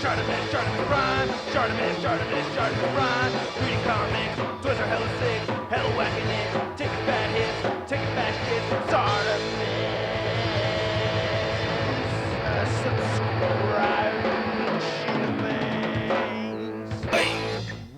ShartimusPrime, ShartimusPrime. Reading comics, toys are hella sick, hella whacking it, taking bad hits, taking bad shit. Subscribe. Hey,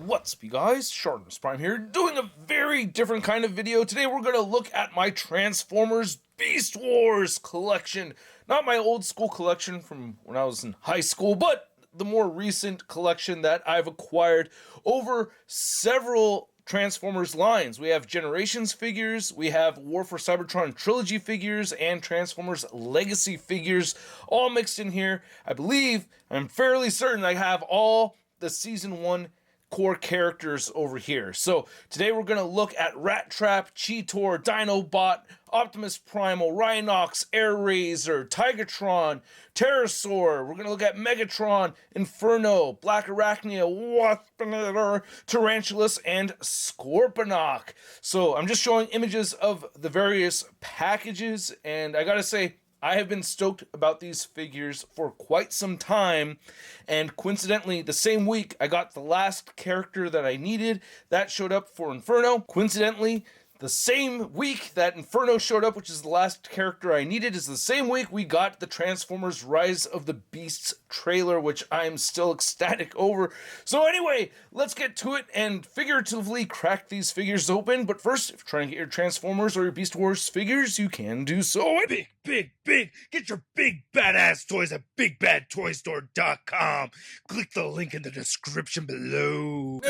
what's up you guys? ShartimusPrime here, doing a very different kind of video. Today we're going to look at my Transformers Beast Wars collection. Not my old school collection from when I was in high school, but the more recent collection that I've acquired over several Transformers lines. We have Generations figures, we have War for Cybertron Trilogy figures, and Transformers Legacy figures all mixed in here. I'm fairly certain I have all the Season 1 core characters over here. So today we're going to look at Rat Trap, Cheetor, Dinobot, Optimus Primal, Rhinox, Airraiser, Tigatron, Pterosaur. We're going to look at Megatron, Inferno, Black Arachnia, Waspinator, Tarantulas, and Scorponok. So I'm just showing images of the various packages, and I gotta say, I have been stoked about these figures for quite some time, and coincidentally, the same week I got the last character that I needed. That showed up for Inferno. Coincidentally, the same week that Inferno showed up, which is the last character I needed, is the same week we got the Transformers Rise of the Beasts trailer, which I'm still ecstatic over. So anyway, let's get to it and figuratively crack these figures open. But first, if you're trying to get your Transformers or your Beast Wars figures, you can do so. Big. Get your big badass toys at BigBadToyStore.com. Click the link in the description below.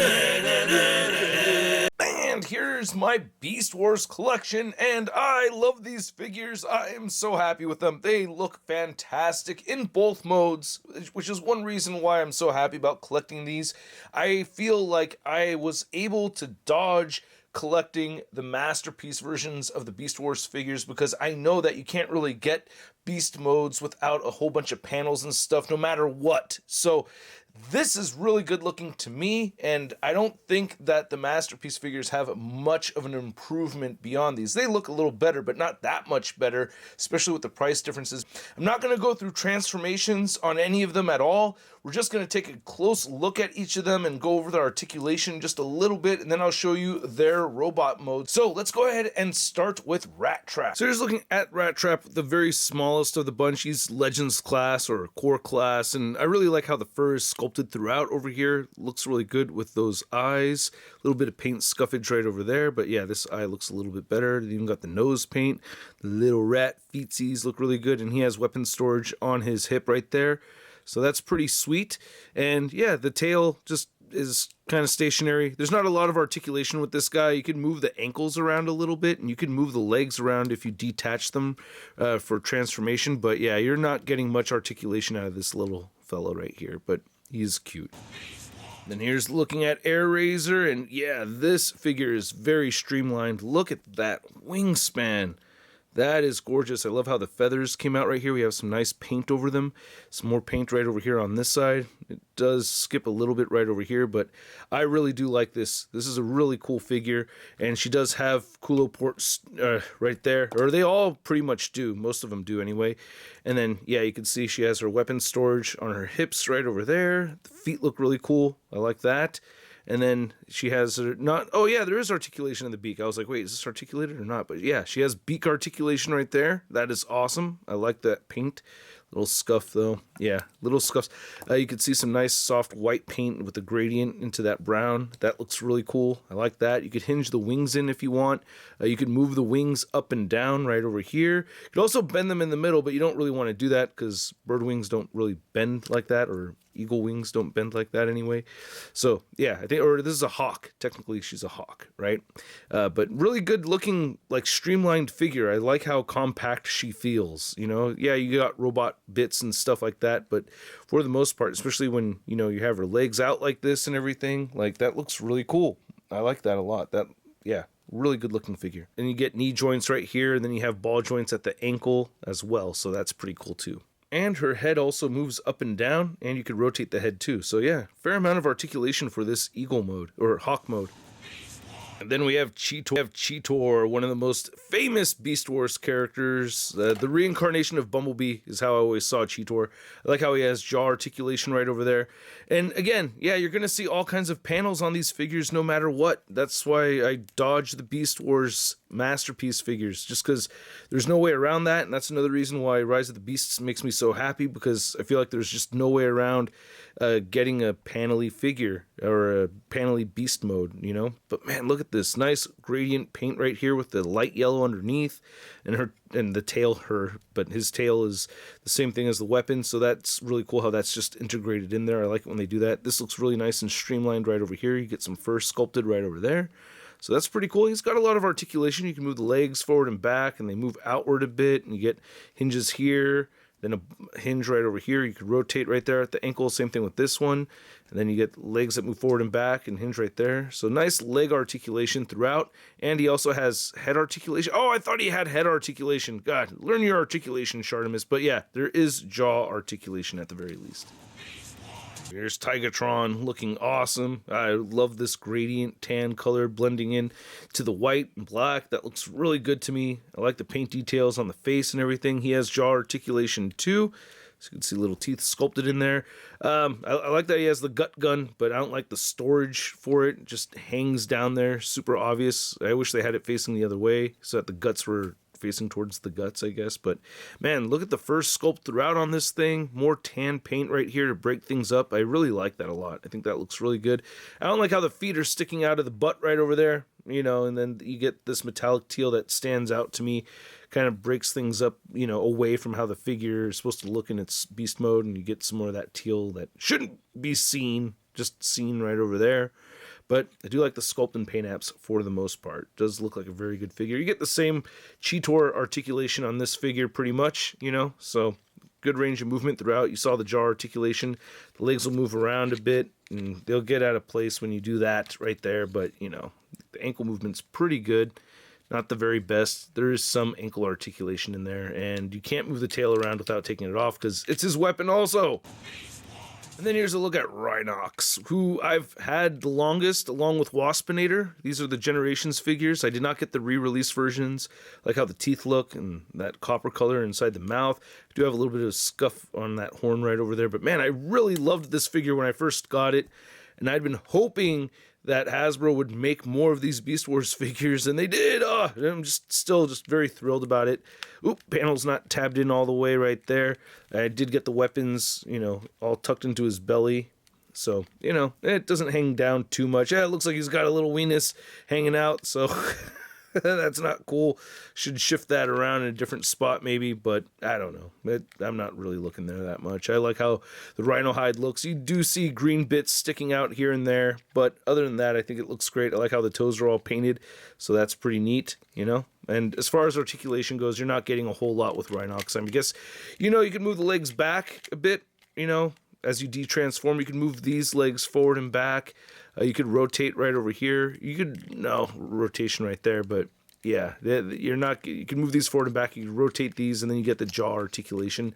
And here's my Beast Wars collection, and I love these figures. I am so happy with them. They look fantastic in both modes, which is one reason why I'm so happy about collecting these. I feel like I was able to dodge collecting the masterpiece versions of the Beast Wars figures because I know that you can't really get beast modes without a whole bunch of panels and stuff no matter what. So this is really good looking to me, and I don't think that the masterpiece figures have much of an improvement beyond these. They look a little better, but not that much better, especially with the price differences. I'm not going to go through transformations on any of them at all. We're just going to take a close look at each of them and go over the articulation just a little bit, and then I'll show you their robot mode. So let's go ahead and start with Rat Trap. So here's looking at Rat Trap, the very smallest of the bunch. He's Legends class or Core class, and I really like how the fur is sculpted throughout over here. Looks really good with those eyes. A little bit of paint scuffage right over there, but yeah, this eye looks a little bit better. They even got the nose paint. The little rat feetsies look really good, and he has weapon storage on his hip right there. So that's pretty sweet. And yeah, the tail just is kind of stationary. There's not a lot of articulation with this guy. You can move the ankles around a little bit, and you can move the legs around if you detach them for transformation. But yeah, you're not getting much articulation out of this little fellow right here, but he's cute. Then here's looking at Airraiser, and yeah, this figure is very streamlined. Look at that wingspan. That is gorgeous. I love how the feathers came out right here. We have some nice paint over them. Some more paint right over here on this side. It does skip a little bit right over here, but I really do like this. This is a really cool figure, and she does have culo ports right there, or they all pretty much do. Most of them do anyway. And then, yeah, you can see she has her weapon storage on her hips right over there. The feet look really cool. I like that. And then she has her oh yeah, there is articulation in the beak. I was like, wait, is this articulated or not? But yeah, she has beak articulation right there. That is awesome. I like that paint. Little scuff though. Yeah, little scuffs. You can see some nice soft white paint with the gradient into that brown. That looks really cool. I like that. You could hinge the wings in if you want. You can move the wings up and down right over here. You could also bend them in the middle, but you don't really want to do that because bird wings don't really bend like that, or eagle wings don't bend like that anyway. So yeah, I think, or this is a hawk. Technically she's a hawk, right? But really good looking, like streamlined figure. I like how compact she feels, you know? Yeah, you got robot bits and stuff like that, but for the most part, especially when, you know, you have her legs out like this and everything, like that looks really cool. I like that a lot. That, yeah, really good looking figure. And you get knee joints right here, and then you have ball joints at the ankle as well, so that's pretty cool too. And her head also moves up and down, and you could rotate the head too. So yeah, fair amount of articulation for this eagle mode, or hawk mode. And then we have Cheetor, one of the most famous Beast Wars characters. The reincarnation of Bumblebee is how I always saw Cheetor. I like how he has jaw articulation right over there. And again, yeah, you're going to see all kinds of panels on these figures no matter what. That's why I dodge the Beast Wars masterpiece figures, just because there's no way around that. And that's another reason why Rise of the Beasts makes me so happy, because I feel like there's just no way around getting a panely figure or a panely beast mode, you know. But man, look at this nice gradient paint right here with the light yellow underneath, and the tail, but his tail is the same thing as the weapon, so that's really cool how that's just integrated in there. I like it when they do that. This looks really nice and streamlined right over here. You get some fur sculpted right over there, so that's pretty cool. He's got a lot of articulation. You can move the legs forward and back, and they move outward a bit, and you get hinges here, then a hinge right over here. You could rotate right there at the ankle. Same thing with this one. And then you get legs that move forward and back and hinge right there. So nice leg articulation throughout. And he also has head articulation. Oh, I thought he had head articulation. God, learn your articulation, Shartimus. But yeah, there is jaw articulation at the very least. Here's Tron looking awesome. I love this gradient tan color blending in to the white and black. That looks really good to me. I like the paint details on the face and everything. He has jaw articulation too. So you can see little teeth sculpted in there. I like that he has the gut gun, but I don't like the storage for it. It just hangs down there, super obvious. I wish they had it facing the other way so that the guts were facing towards the guts, I guess. But man, look at the first sculpt throughout on this thing. More tan paint right here to break things up. I really like that a lot. I think that looks really good. I don't like how the feet are sticking out of the butt right over there, you know, and then you get this metallic teal that stands out to me, kind of breaks things up, you know, away from how the figure is supposed to look in its beast mode, and you get some more of that teal that shouldn't be seen, just seen right over there. But I do like the sculpt and paint apps for the most part. It does look like a very good figure. You get the same Cheetor articulation on this figure pretty much, you know, so good range of movement throughout. You saw the jaw articulation. The legs will move around a bit, and they'll get out of place when you do that right there. But, you know, the ankle movement's pretty good. Not the very best. There is some ankle articulation in there, and you can't move the tail around without taking it off because it's his weapon also. And then here's a look at Rhinox, who I've had the longest, along with Waspinator. These are the Generations figures. I did not get the re-release versions. I like how the teeth look and that copper color inside the mouth. I do have a little bit of scuff on that horn right over there. But man, I really loved this figure when I first got it. And I'd been hoping that Hasbro would make more of these Beast Wars figures, and they did. I'm still very thrilled about it. Oop, panel's not tabbed in all the way right there. I did get the weapons, you know, all tucked into his belly. So, you know, it doesn't hang down too much. Yeah, it looks like he's got a little weenus hanging out, so that's not cool. Should shift that around in a different spot maybe, but I don't know. I'm not really looking there that much. I like how the rhino hide looks. You do see green bits sticking out here and there, but other than that, I think it looks great. I like how the toes are all painted, so that's pretty neat, you know? And as far as articulation goes, you're not getting a whole lot with Rhinox. I mean, I guess, you know, you can move the legs back a bit, you know, as you de-transform. You can move these legs forward and back. You could rotate right over here. No rotation right there, but yeah, you can move these forward and back. You can rotate these, and then you get the jaw articulation.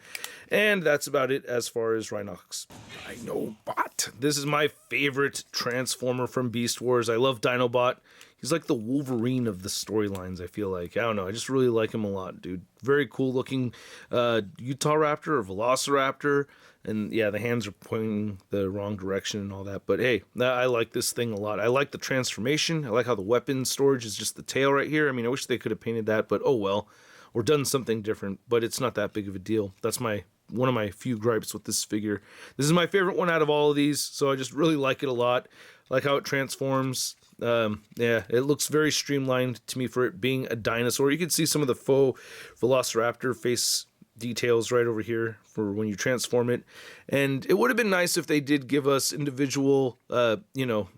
And that's about it as far as Rhinox. Dinobot. This is my favorite Transformer from Beast Wars. I love Dinobot. He's like the Wolverine of the storylines, I feel like. I don't know. I just really like him a lot, dude. Very cool looking Utah Raptor or Velociraptor. And yeah, the hands are pointing the wrong direction and all that. But hey, I like this thing a lot. I like the transformation. I like how the weapon storage is just the tail right here. I mean, I wish they could have painted that, but oh well. Or done something different, but it's not that big of a deal. That's one of my few gripes with this figure. This is my favorite one out of all of these, so I just really like it a lot. I like how it transforms. Yeah, it looks very streamlined to me for it being a dinosaur. You can see some of the faux Velociraptor face details right over here for when you transform it. And it would have been nice if they did give us individual,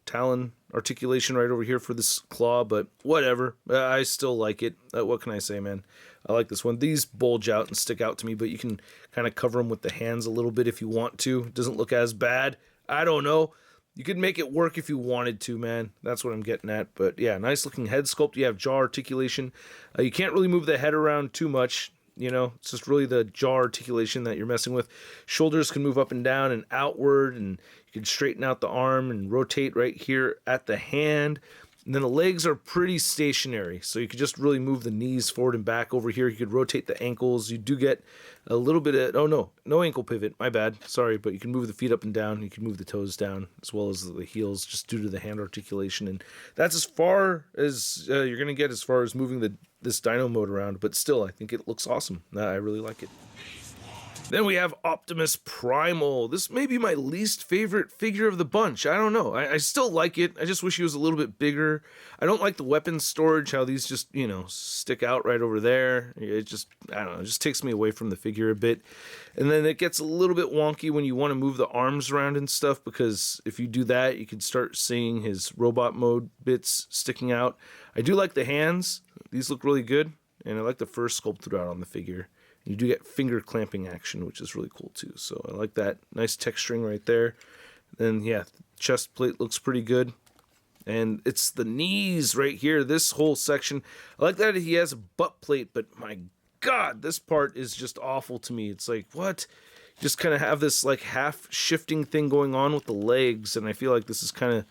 talon articulation right over here for this claw, but whatever. I still like it. What can I say, man? I like this one. These bulge out and stick out to me, but you can kind of cover them with the hands a little bit if you want to. It doesn't look as bad. I don't know. You could make it work if you wanted to, man. That's what I'm getting at. But yeah, nice looking head sculpt. You have jaw articulation. You can't really move the head around too much. You know, it's just really the jaw articulation that you're messing with. Shoulders can move up and down and outward, and you can straighten out the arm and rotate right here at the hand. And then the legs are pretty stationary, so you could just really move the knees forward and back over here. You could rotate the ankles. You do get a little bit of, no ankle pivot, my bad, sorry, but you can move the feet up and down. You can move the toes down as well as the heels just due to the hand articulation. And that's as far as you're going to get as far as moving this dyno mode around, but still, I think it looks awesome. I really like it. Then we have Optimus Primal. This may be my least favorite figure of the bunch. I don't know. I still like it. I just wish he was a little bit bigger. I don't like the weapon storage, how these just, stick out right over there. It just, I don't know, it just takes me away from the figure a bit. And then it gets a little bit wonky when you want to move the arms around and stuff, because if you do that, you can start seeing his robot mode bits sticking out. I do like the hands. These look really good. And I like the fur sculpt throughout on the figure. You do get finger clamping action, which is really cool too. So I like that. Nice texturing right there. Then yeah, chest plate looks pretty good. And it's the knees right here, this whole section. I like that he has a butt plate, but my God, this part is just awful to me. It's like, what? You just kind of have this like half shifting thing going on with the legs, and I feel like this is kind of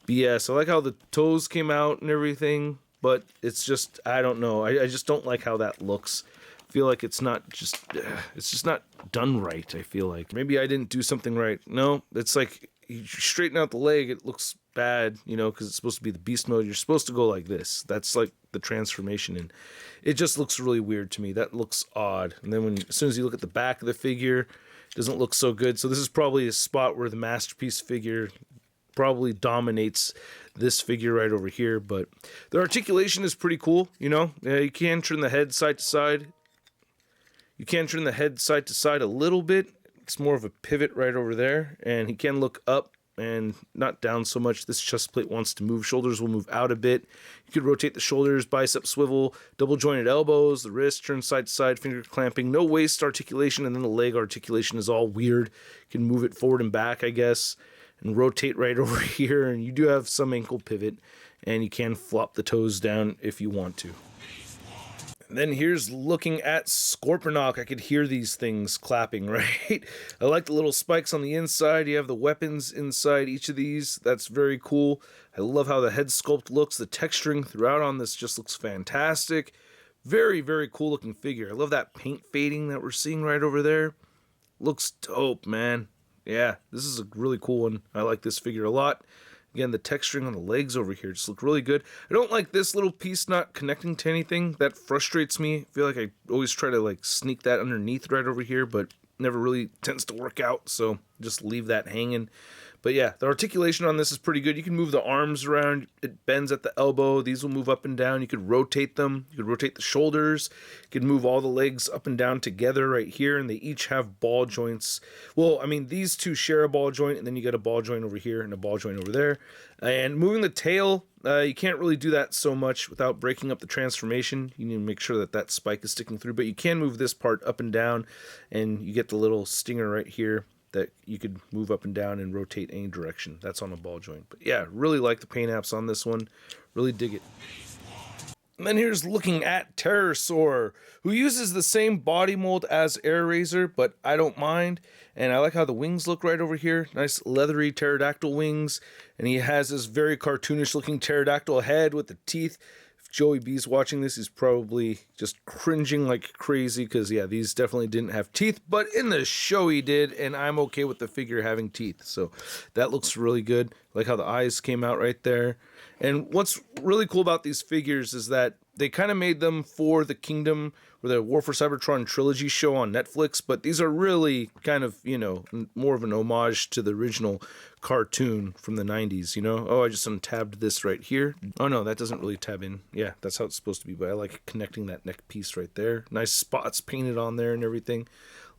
BS. I like how the toes came out and everything, but it's just, I don't know. I just don't like how that looks. Feel like it's just not done right. I feel like maybe I didn't do something right. No, it's like you straighten out the leg, it looks bad, because it's supposed to be the beast mode. You're supposed to go like this. That's like the transformation, and it just looks really weird to me. That looks odd. And then as soon as you look at the back of the figure, it doesn't look so good. So this is probably a spot where the masterpiece figure probably dominates this figure right over here. But the articulation is pretty cool. You can turn the head side to side. You can turn the head side to side a little bit. It's more of a pivot right over there. And he can look up and not down so much. This chest plate wants to move. Shoulders will move out a bit. You could rotate the shoulders, bicep swivel, double jointed elbows, the wrist, turn side to side, finger clamping, no waist articulation, and then the leg articulation is all weird. You can move it forward and back, I guess, and rotate right over here. And you do have some ankle pivot, and you can flop the toes down if you want to. Then here's looking at Scorponok. I could hear these things clapping, right? I like the little spikes on the inside. You have the weapons inside each of these. That's very cool. I love how the head sculpt looks. The texturing throughout on this just looks fantastic. Very, very cool looking figure. I love that paint fading that we're seeing right over there. Looks dope, man. Yeah, this is a really cool one. I like this figure a lot. Again, the texturing on the legs over here just look really good. I don't like this little piece not connecting to anything. That frustrates me. I feel like I always try to sneak that underneath right over here, but never really tends to work out, so just leave that hanging. But yeah, the articulation on this is pretty good. You can move the arms around. It bends at the elbow. These will move up and down. You could rotate them. You could rotate the shoulders. You could move all the legs up and down together right here, and they each have ball joints. Well, I mean, these two share a ball joint, and then you got a ball joint over here and a ball joint over there. And moving the tail, you can't really do that so much without breaking up the transformation. You need to make sure that that spike is sticking through, but you can move this part up and down, and you get the little stinger right here that you could move up and down and rotate any direction. That's on a ball joint. But yeah, really like the paint apps on this one. Really dig it. And then here's looking at Pterosaur, who uses the same body mold as Airazor, but I don't mind. And I like how the wings look right over here. Nice leathery pterodactyl wings. And he has this very cartoonish looking pterodactyl head with the teeth. If Joey B's watching this, he's probably just cringing like crazy because, yeah, these definitely didn't have teeth. But in the show he did, and I'm okay with the figure having teeth. So that looks really good. I like how the eyes came out right there. And what's really cool about these figures is that they kind of made them for the Kingdom or the War for Cybertron trilogy show on Netflix, but these are really kind of, more of an homage to the original cartoon from the 90s, Oh, I just untabbed this right here. Oh, no, that doesn't really tab in. Yeah, that's how it's supposed to be, but I like connecting that neck piece right there. Nice spots painted on there and everything.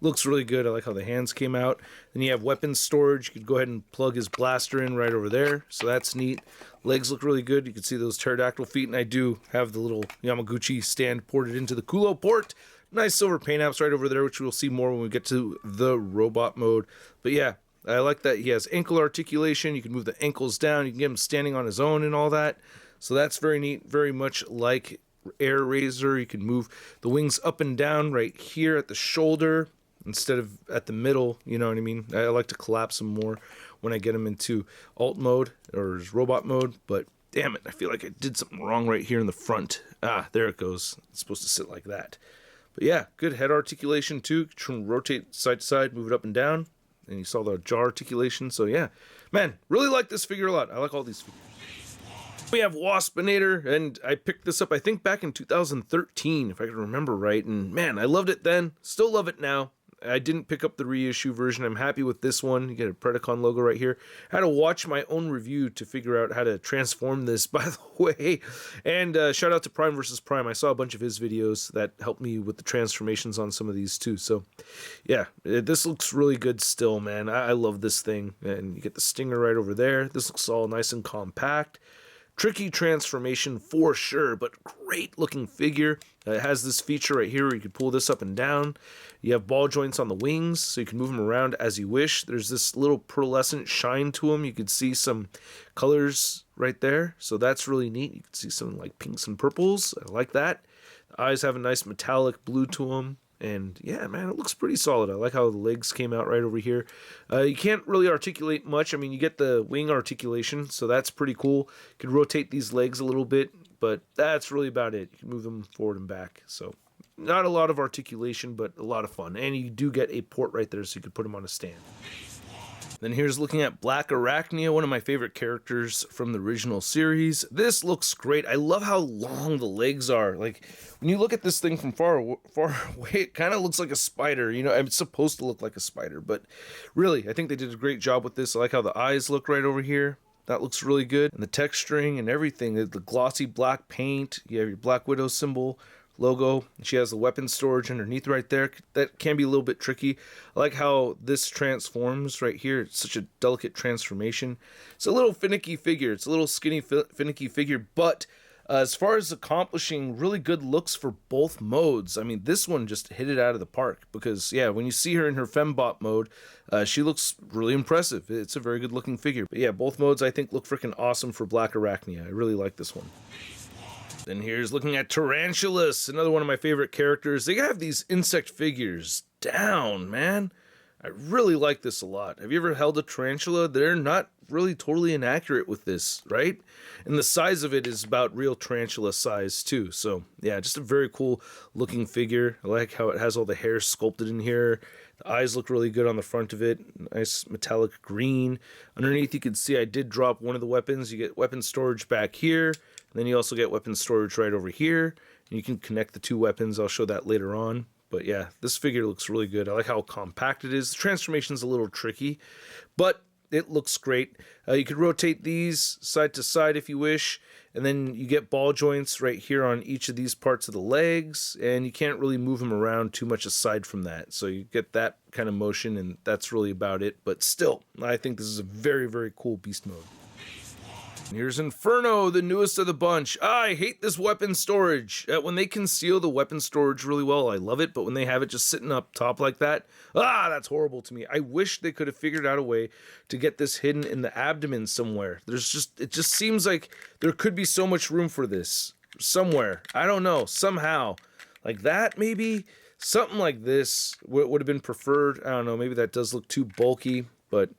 Looks really good. I like how the hands came out. Then you have weapons storage. You could go ahead and plug his blaster in right over there. So that's neat. Legs look really good. You can see those pterodactyl feet. And I do have the little Yamaguchi stand ported into the Kulo port. Nice silver paint apps right over there, which we'll see more when we get to the robot mode. But yeah, I like that he has ankle articulation. You can move the ankles down. You can get him standing on his own and all that. So that's very neat. Very much like Airazor. You can move the wings up and down right here at the shoulder instead of at the middle, you know what I mean? I like to collapse them more when I get them into alt mode or robot mode, but Damn it, I feel like I did something wrong right here in the front. Ah, there it goes. It's supposed to sit like that. But yeah, good head articulation too. Can rotate side to side, move it up and down. And you saw the jaw articulation. So yeah, man, really like this figure a lot. I like all these figures. We have Waspinator, and I picked this up, I think, back in 2013, if I can remember right. And man, I loved it then. Still love it now. I didn't pick up the reissue version. I'm happy with this one. You get a Predacon logo right here. I had to watch my own review to figure out how to transform this, by the way. And shout out to Prime vs. Prime. I saw a bunch of his videos that helped me with the transformations on some of these too. So yeah, this looks really good still, man. I love this thing. And you get the stinger right over there. This looks all nice and compact. Tricky transformation for sure, but great looking figure. It has this feature right here where you can pull this up and down. You have ball joints on the wings, so you can move them around as you wish. There's this little pearlescent shine to them. You can see some colors right there, so that's really neat. You can see some like pinks and purples. I like that. The eyes have a nice metallic blue to them. And yeah, man, it looks pretty solid. I like how the legs came out right over here. You can't really articulate much. I mean, you get the wing articulation, so that's pretty cool. You can rotate these legs a little bit, but that's really about it. You can move them forward and back. So not a lot of articulation, but a lot of fun. And you do get a port right there, so you can put them on a stand. Then here's looking at Black Arachnia, one of my favorite characters from the original series. This looks great. I love how long the legs are. Like, when you look at this thing from far away, it kind of looks like a spider. You know, it's supposed to look like a spider, but really, I think they did a great job with this. I like how the eyes look right over here. That looks really good. And the texturing and everything, the glossy black paint. You have your Black Widow symbol, logo. She has the weapon storage underneath right there. That can be a little bit tricky. I like how this transforms right here. It's such a delicate transformation. It's a little finicky figure. It's a little skinny, finicky figure, but as far as accomplishing really good looks for both modes, I mean, this one just hit it out of the park because, yeah, when you see her in her fembot mode, she looks really impressive. It's a very good looking figure. But yeah, both modes I think look freaking awesome for Black Arachnia. I really like this one. Then here's looking at Tarantulas, another one of my favorite characters. They have these insect figures down, man. I really like this a lot. Have you ever held a tarantula? They're not really totally inaccurate with this, right? And the size of it is about real tarantula size too. So yeah, just a very cool looking figure. I like how it has all the hair sculpted in here. The eyes look really good on the front of it. Nice metallic green. Underneath you can see I did drop one of the weapons. You get weapon storage back here. And then you also get weapon storage right over here. And you can connect the two weapons. I'll show that later on. But yeah, this figure looks really good. I like how compact it is. The transformation's a little tricky, but it looks great. You could rotate these side to side if you wish, and then you get ball joints right here on each of these parts of the legs, and you can't really move them around too much aside from that. So you get that kind of motion, and that's really about it. But still, I think this is a very, very cool beast mode. Here's Inferno, the newest of the bunch. I hate this weapon storage. When they conceal the weapon storage really well, I love it, but when they have it just sitting up top like that, that's horrible to me. I wish they could have figured out a way to get this hidden in the abdomen somewhere. It just seems like there could be so much room for this somewhere. I don't know, somehow. Like that, maybe? Something like this would have been preferred. I don't know, maybe that does look too bulky, but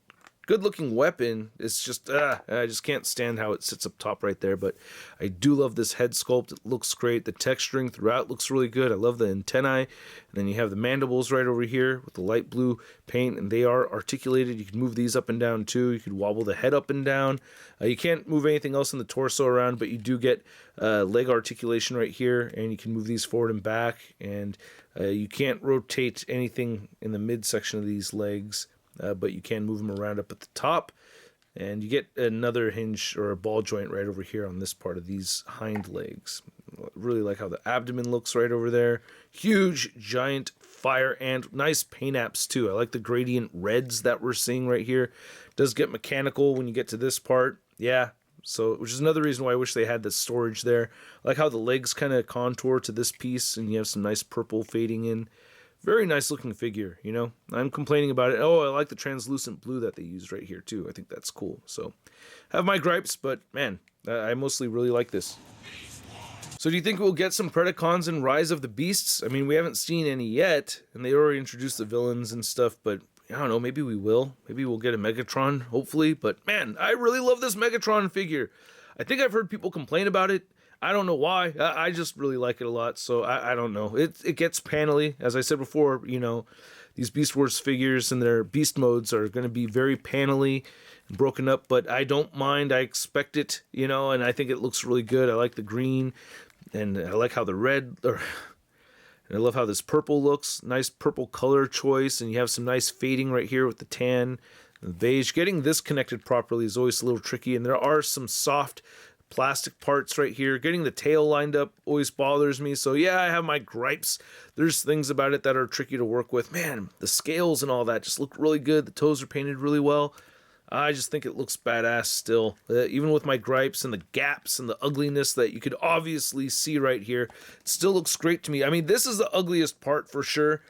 good looking weapon. It's just, I just can't stand how it sits up top right there, but I do love this head sculpt. It looks great. The texturing throughout looks really good. I love the antennae. And then you have the mandibles right over here with the light blue paint, and they are articulated. You can move these up and down too. You can wobble the head up and down. You can't move anything else in the torso around, but you do get leg articulation right here, and you can move these forward and back, and you can't rotate anything in the midsection of these legs. But you can move them around up at the top, and you get another hinge or a ball joint right over here on this part of these hind legs. Really like how the abdomen looks right over there. Huge, giant fire ant. Nice paint apps too. I like the gradient reds that we're seeing right here. It does get mechanical when you get to this part. Yeah, so which is another reason why I wish they had the storage there. I like how the legs kind of contour to this piece, and you have some nice purple fading in. Very nice looking figure, you know. I'm complaining about it. Oh, I like the translucent blue that they used right here too. I think that's cool. So, have my gripes, but man, I mostly really like this. So do you think we'll get some Predacons in Rise of the Beasts? I mean, we haven't seen any yet, and they already introduced the villains and stuff, but I don't know, maybe we will. Maybe we'll get a Megatron, hopefully. But man, I really love this Megatron figure. I think I've heard people complain about it. I don't know why. I just really like it a lot, so I don't know. It gets panely. As I said before, you know, these Beast Wars figures and their beast modes are going to be very panely and broken up, but I don't mind. I expect it, you know, and I think it looks really good. I like the green, and I like how the red, and I love how this purple looks. Nice purple color choice, and you have some nice fading right here with the tan and the beige. Getting this connected properly is always a little tricky, and there are some soft plastic parts right here. Getting the tail lined up always bothers me. So yeah, I have my gripes. There's things about it that are tricky to work with. Man, the scales and all that just look really good. The toes are painted really well. I just think it looks badass still. Even with my gripes and the gaps and the ugliness that you could obviously see right here, it still looks great to me. I mean, this is the ugliest part for sure.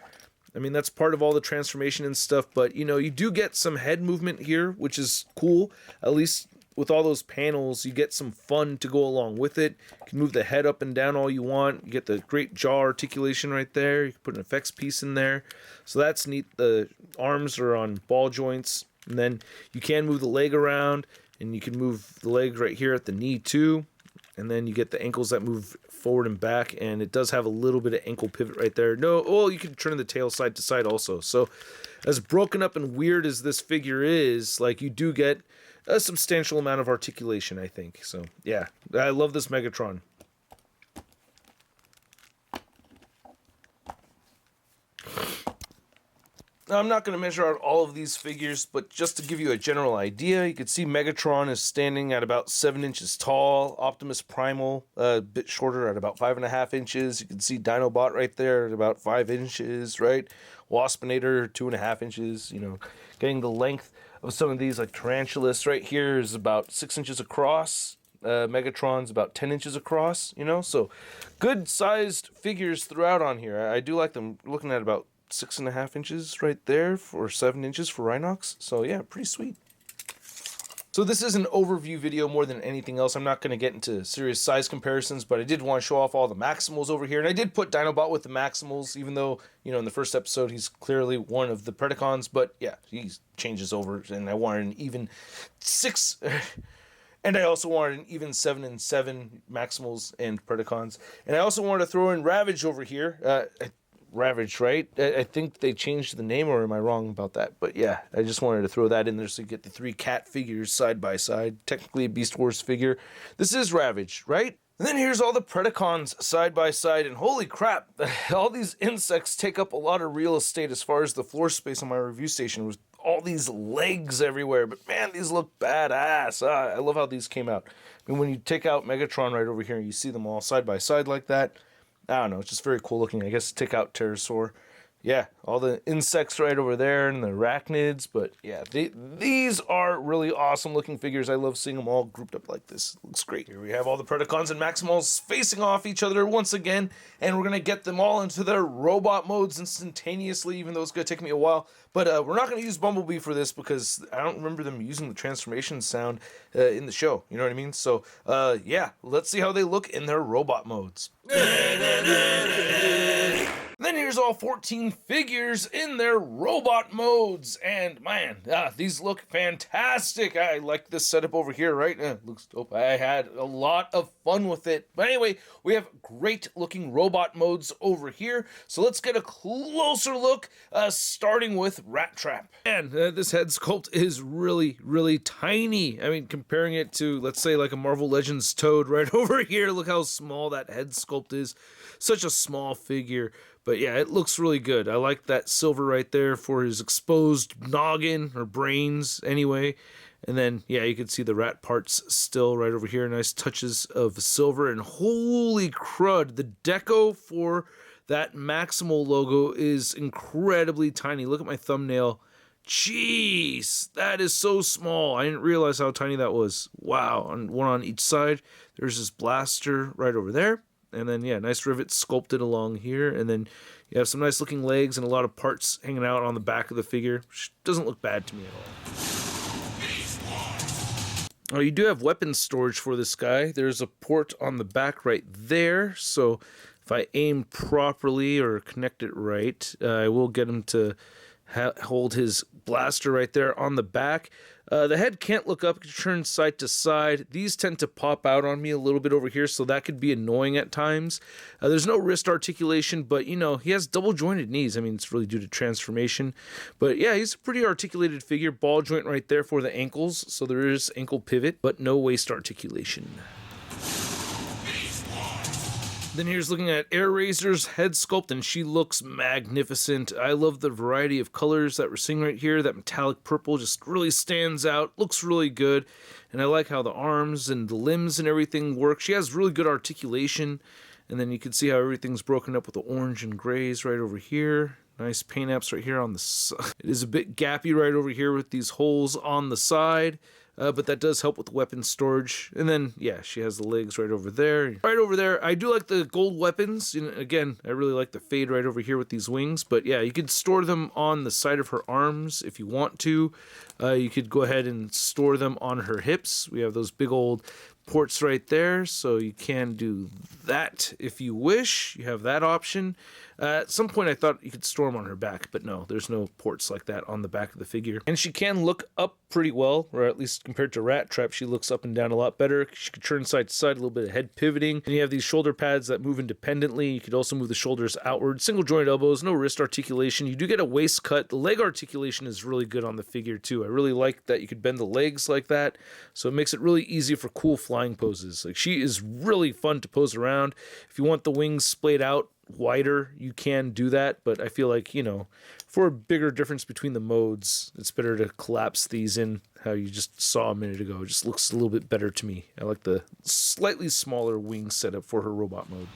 I mean, that's part of all the transformation and stuff, but you know, you do get some head movement here, which is cool. At least with all those panels, you get some fun to go along with it. You can move the head up and down all you want. You get the great jaw articulation right there. You can put an effects piece in there. So that's neat. The arms are on ball joints. And then you can move the leg around, and you can move the leg right here at the knee too. And then you get the ankles that move forward and back, and it does have a little bit of ankle pivot right there. No, well, you can turn the tail side to side also. So as broken up and weird as this figure is, like, you do get a substantial amount of articulation, I think. So yeah, I love this Megatron. Now, I'm not going to measure out all of these figures, but just to give you a general idea, you can see Megatron is standing at about 7 inches tall. Optimus Primal, a bit shorter at about 5.5 inches. You can see Dinobot right there at about 5 inches, right? Waspinator, 2.5 inches, you know. Getting the length of some of these, like Tarantulas right here, is about 6 inches across. Megatron's about 10 inches across, you know. So good sized figures throughout on here. I do like them. Looking at about 6.5 inches right there, or 7 inches for Rhinox. So yeah, pretty sweet. So this is an overview video more than anything else. I'm not going to get into serious size comparisons, but I did want to show off all the Maximals over here. And I did put Dinobot with the Maximals, even though, you know, in the first episode, he's clearly one of the Predacons. But yeah, he changes over, and I wanted an even 6... And I also wanted an even 7 and 7 Maximals and Predacons. And I also wanted to throw in Ravage over here. Ravage, right? I think they changed the name, or am I wrong about that? But yeah, I just wanted to throw that in there so you get the 3 cat figures side by side. Technically a Beast Wars figure. This is Ravage, right? And then here's all the Predacons side by side, and holy crap, all these insects take up a lot of real estate as far as the floor space on my review station, with all these legs everywhere. But man, these look badass. I love how these came out. I mean, when you take out Megatron right over here, you see them all side by side like that. I don't know, it's just very cool looking. I guess take out Pterosaur. Yeah, all the insects right over there and the arachnids. But yeah, these are really awesome looking figures. I love seeing them all grouped up like this. It looks great. Here we have all the Predacons and Maximals facing off each other once again. And we're going to get them all into their robot modes instantaneously, even though it's going to take me a while. But we're not going to use Bumblebee for this because I don't remember them using the transformation sound in the show. You know what I mean? So yeah, let's see how they look in their robot modes. Then here's all 14 figures in their robot modes, and man, these look fantastic. I like this setup over here, right? Looks dope. I had a lot of fun with it. But anyway, we have great looking robot modes over here, so let's get a closer look, starting with Rat Trap. And this head sculpt is really, really tiny. I mean, comparing it to, let's say, like a Marvel Legends Toad right over here, look how small that head sculpt is. Such a small figure. But yeah, it looks really good. I like that silver right there for his exposed noggin, or brains anyway. And then, yeah, you can see the rat parts still right over here. Nice touches of silver. And holy crud, the deco for that Maximal logo is incredibly tiny. Look at my thumbnail. Jeez, that is so small. I didn't realize how tiny that was. Wow, one on each side. There's this blaster right over there. And then, yeah, nice rivets sculpted along here. And then you have some nice looking legs and a lot of parts hanging out on the back of the figure, which doesn't look bad to me at all. Oh, you do have weapon storage for this guy. There's a port on the back right there. So if I aim properly or connect it right, I will get him to hold his blaster right there on the back. The head can't look up, it can turn side to side. These tend to pop out on me a little bit over here, so that could be annoying at times. There's no wrist articulation, but you know, he has double jointed knees. I mean, it's really due to transformation. But yeah, he's a pretty articulated figure. Ball joint right there for the ankles, so there is ankle pivot, but no waist articulation. Then here's looking at Air Razor's head sculpt, and she looks magnificent. I love the variety of colors that we're seeing right here. That metallic purple just really stands out, looks really good. And I like how the arms and the limbs and everything work. She has really good articulation. And then you can see how everything's broken up with the orange and grays right over here. Nice paint apps right here on the side. It is a bit gappy right over here with these holes on the side. But that does help with weapon storage. And then, yeah, she has the legs right over there. Right over there, I do like the gold weapons. You know, again, I really like the fade right over here with these wings. But yeah, you could store them on the side of her arms if you want to. You could go ahead and store them on her hips. We have those big old ports right there, so you can do that if you wish. You have that option. At some point I thought you could store them on her back, but no, there's no ports like that on the back of the figure. And she can look up pretty well, or at least compared to Rat Trap, she looks up and down a lot better. She could turn side to side, a little bit of head pivoting. And you have these shoulder pads that move independently. You could also move the shoulders outward. Single joint elbows, no wrist articulation. You do get a waist cut. The leg articulation is really good on the figure too. I really like that you could bend the legs like that, so it makes it really easy for cool flying poses. Like, she is really fun to pose around. If you want the wings splayed out wider, you can do that, but I feel like, you know, for a bigger difference between the modes, it's better to collapse these in how you just saw a minute ago. It just looks a little bit better to me. I like the slightly smaller wing setup for her robot mode.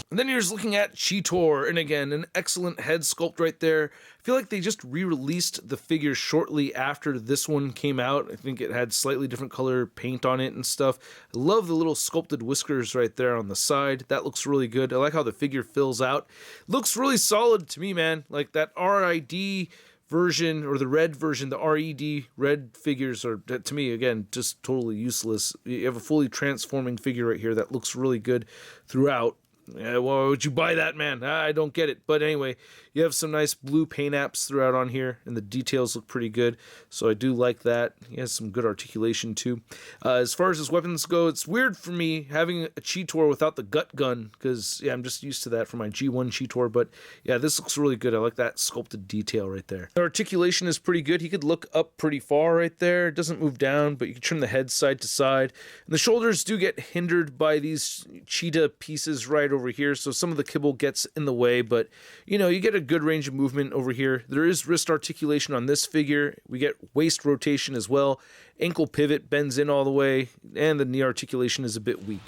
And then here's looking at Cheetor, and again, an excellent head sculpt right there. I feel like they just re-released the figure shortly after this one came out. I think it had slightly different color paint on it and stuff. I love the little sculpted whiskers right there on the side. That looks really good. I like how the figure fills out. Looks really solid to me, man. Like that RID version, or the red version, the RED red figures are, to me, again, just totally useless. You have a fully transforming figure right here that looks really good throughout. Yeah, why would you buy that, man? I don't get it. But anyway, you have some nice blue paint apps throughout on here, and the details look pretty good, so I do like that. He has some good articulation too. As far as his weapons go, it's weird for me having a Cheetor without the gut gun, because yeah, I'm just used to that for my G1 Cheetor. But yeah, this looks really good. I like that sculpted detail right there. The articulation is pretty good. He could look up pretty far right there. It doesn't move down, but you can turn the head side to side. And the shoulders do get hindered by these cheetah pieces right over here, so some of the kibble gets in the way, but you know, you get a good range of movement over here. There is wrist articulation on this figure. We get waist rotation as well. Ankle pivot bends in all the way, and the knee articulation is a bit weak.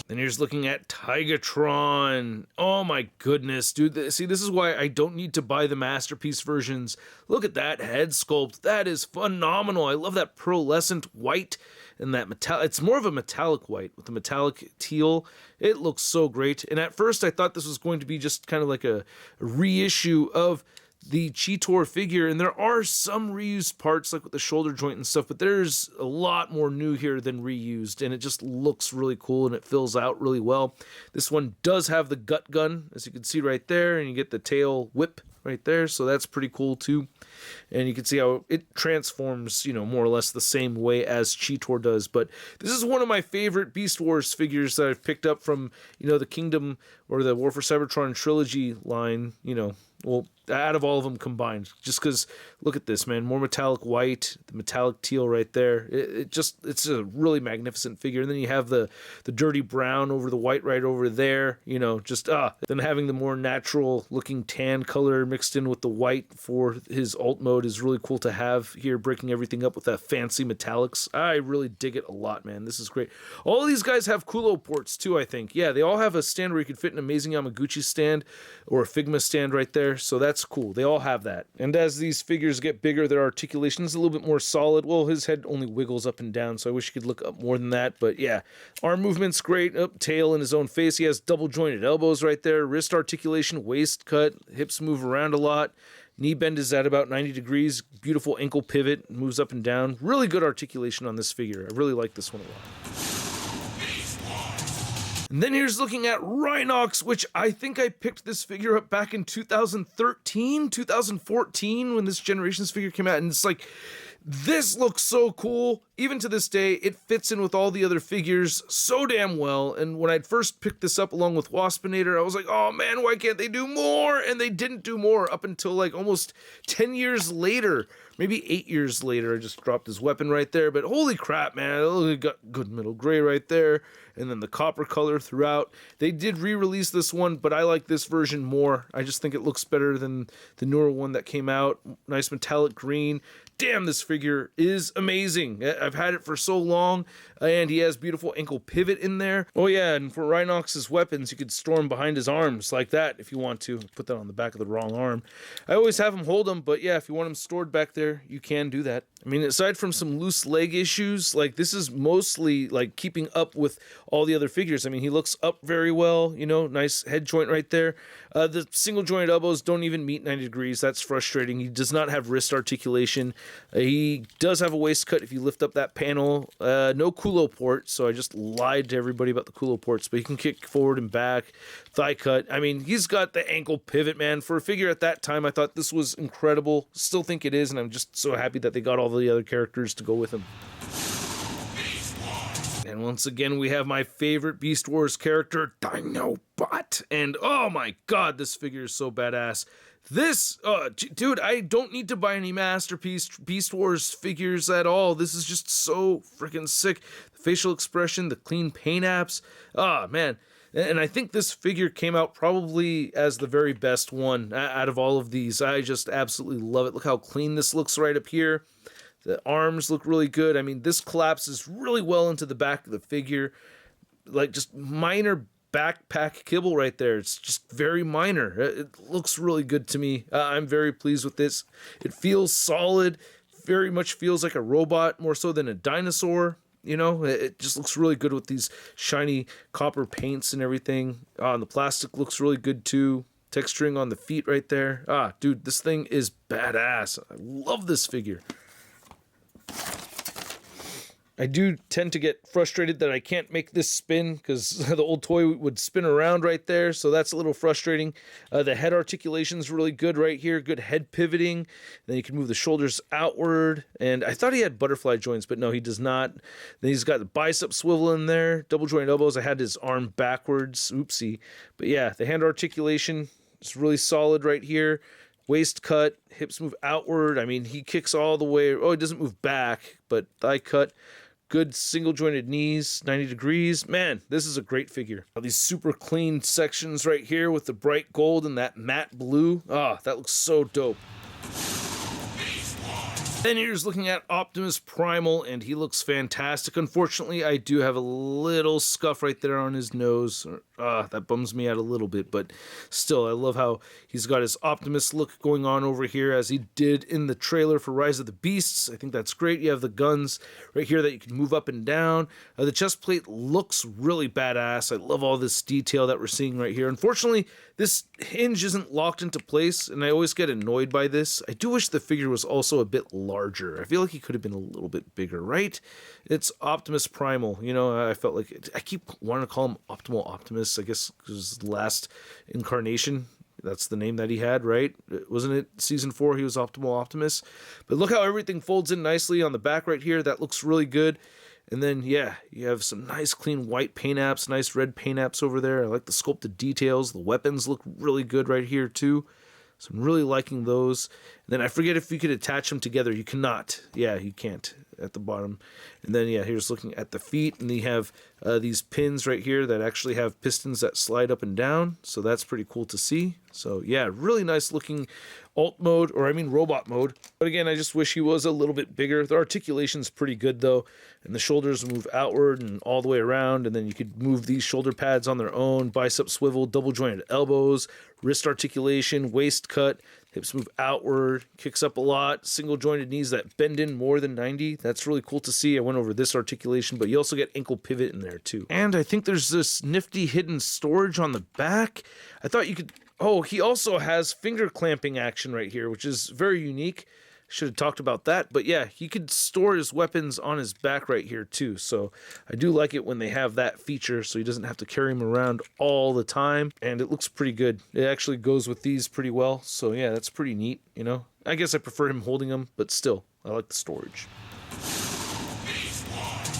Then here's looking at Tron. Oh my goodness, dude. See, this is why I don't need to buy the Masterpiece versions. Look at that head sculpt. That is phenomenal. I love that pearlescent white and that metallic. It's more of a metallic white with the metallic teal. It looks so great. And at first I thought this was going to be just kind of like a reissue of the Cheetor figure, and there are some reused parts like with the shoulder joint and stuff, but there's a lot more new here than reused, and it just looks really cool and it fills out really well. This one does have the gut gun, as you can see right there, and you get the tail whip right there, so that's pretty cool too. And you can see how it transforms, you know, more or less the same way as Cheetor does. But this is one of my favorite Beast Wars figures that I've picked up from, you know, the Kingdom or the War for Cybertron trilogy line, you know, well, out of all of them combined, just because look at this, man, more metallic white, the metallic teal right there. It's a really magnificent figure. And then you have the dirty brown over the white right over there, you know, just then having the more natural looking tan color mixed in with the white for his alt mode is really cool to have here, breaking everything up with that fancy metallics. I really dig it a lot, man. This is great. All of these guys have Kulo ports too, I think. Yeah, they all have a stand where you could fit an Amazing Yamaguchi stand or a Figma stand right there, so that's cool. They all have that. And as these figures get bigger, their articulation is a little bit more solid. Well, his head only wiggles up and down, so I wish you could look up more than that. But yeah, arm movement's great. Tail in his own face. He has double jointed elbows right there. Wrist articulation, waist cut, hips move around a lot. Knee bend is at about 90 degrees. Beautiful ankle pivot, moves up and down. Really good articulation on this figure. I really like this one a lot. And then here's looking at Rhinox, which I think I picked this figure up back in 2013, 2014 when this Generations figure came out. And it's like, this looks so cool. Even to this day, it fits in with all the other figures so damn well. And when I'd first picked this up along with Waspinator, I was like, oh man, why can't they do more? And they didn't do more up until like almost 10 years later. Maybe 8 years later, I just dropped his weapon right there. But holy crap, man, it got good middle gray right there. And then the copper color throughout. They did re-release this one, but I like this version more. I just think it looks better than the newer one that came out. Nice metallic green. Damn, this figure is amazing. I've had it for so long, and he has beautiful ankle pivot in there. Oh yeah, and for Rhinox's weapons, you could store him behind his arms like that if you want to. Put that on the back of the wrong arm. I always have him hold them, but yeah, if you want him stored back there, you can do that. I mean, aside from some loose leg issues, like this is mostly like keeping up with all the other figures. I mean, he looks up very well, you know, nice head joint right there. The single jointed elbows don't even meet 90 degrees. That's frustrating. He does not have wrist articulation. He does have a waist cut if you lift up that panel. No culo port, so I just lied to everybody about the culo ports, but he can kick forward and back. Thigh cut. I mean, he's got the ankle pivot, man. For a figure at that time, I thought this was incredible. Still think it is, and I'm just so happy that they got all the other characters to go with him. And once again, we have my favorite Beast Wars character, Dinobot. And oh my god, this figure is so badass. This, dude, I don't need to buy any Masterpiece Beast Wars figures at all. This is just so freaking sick. The facial expression, the clean paint apps. Ah, man. And I think this figure came out probably as the very best one out of all of these. I just absolutely love it. Look how clean this looks right up here. The arms look really good. I mean, this collapses really well into the back of the figure. Like, just minor backpack kibble right there. It's just very minor. It looks really good to me. I'm very pleased with this. It feels solid. Very much feels like a robot more so than a dinosaur. You know, it just looks really good with these shiny copper paints and everything. And the plastic looks really good too. Texturing on the feet right there. Dude, this thing is badass. I love this figure. I do tend to get frustrated that I can't make this spin because the old toy would spin around right there, so that's a little frustrating. The head articulation is really good right here, good head pivoting. Then you can move the shoulders outward, and I thought he had butterfly joints, but no, he does not. Then he's got the bicep swivel in there, double joint elbows. I had his arm backwards, oopsie. But yeah, the hand articulation is really solid right here. Waist cut, hips move outward. I mean, he kicks all the way. Oh, he doesn't move back, but thigh cut. Good single jointed knees, 90 degrees. Man, this is a great figure. These super clean sections right here with the bright gold and that matte blue. That looks so dope. Then here's looking at Optimus Primal, and he looks fantastic. Unfortunately, I do have a little scuff right there on his nose. That bums me out a little bit, but still, I love how he's got his Optimus look going on over here as he did in the trailer for Rise of the Beasts. I think that's great. You have the guns right here that you can move up and down. The chest plate looks really badass. I love all this detail that we're seeing right here. Unfortunately, this hinge isn't locked into place, and I always get annoyed by this. I do wish the figure was also a bit larger. I feel like he could have been a little bit bigger, right? It's Optimus Primal. You know, I felt like I keep wanting to call him Optimal Optimus, I guess, because his last incarnation, that's the name that he had, right? Wasn't it season 4 he was Optimal Optimus? But look how everything folds in nicely on the back right here. That looks really good. And then, yeah, you have some nice clean white paint apps, nice red paint apps over there. I like the sculpted details. The weapons look really good right here, too. So I'm really liking those. And then I forget if you could attach them together. You cannot. Yeah, you can't at the bottom. And then, yeah, here's looking at the feet. And you have these pins right here that actually have pistons that slide up and down. So that's pretty cool to see. So, yeah, really nice looking robot mode. But again, I just wish he was a little bit bigger. The articulation's pretty good, though. And the shoulders move outward and all the way around. And then you could move these shoulder pads on their own. Bicep swivel, double jointed elbows, wrist articulation, waist cut, hips move outward, kicks up a lot, single jointed knees that bend in more than 90. That's really cool to see. I went over this articulation, but you also get ankle pivot in there, too. And I think there's this nifty hidden storage on the back. I thought you could... Oh, he also has finger clamping action right here, which is very unique. Should have talked about that. But yeah, he could store his weapons on his back right here too. So I do like it when they have that feature so he doesn't have to carry them around all the time. And it looks pretty good. It actually goes with these pretty well. So yeah, that's pretty neat, you know. I guess I prefer him holding them, but still, I like the storage.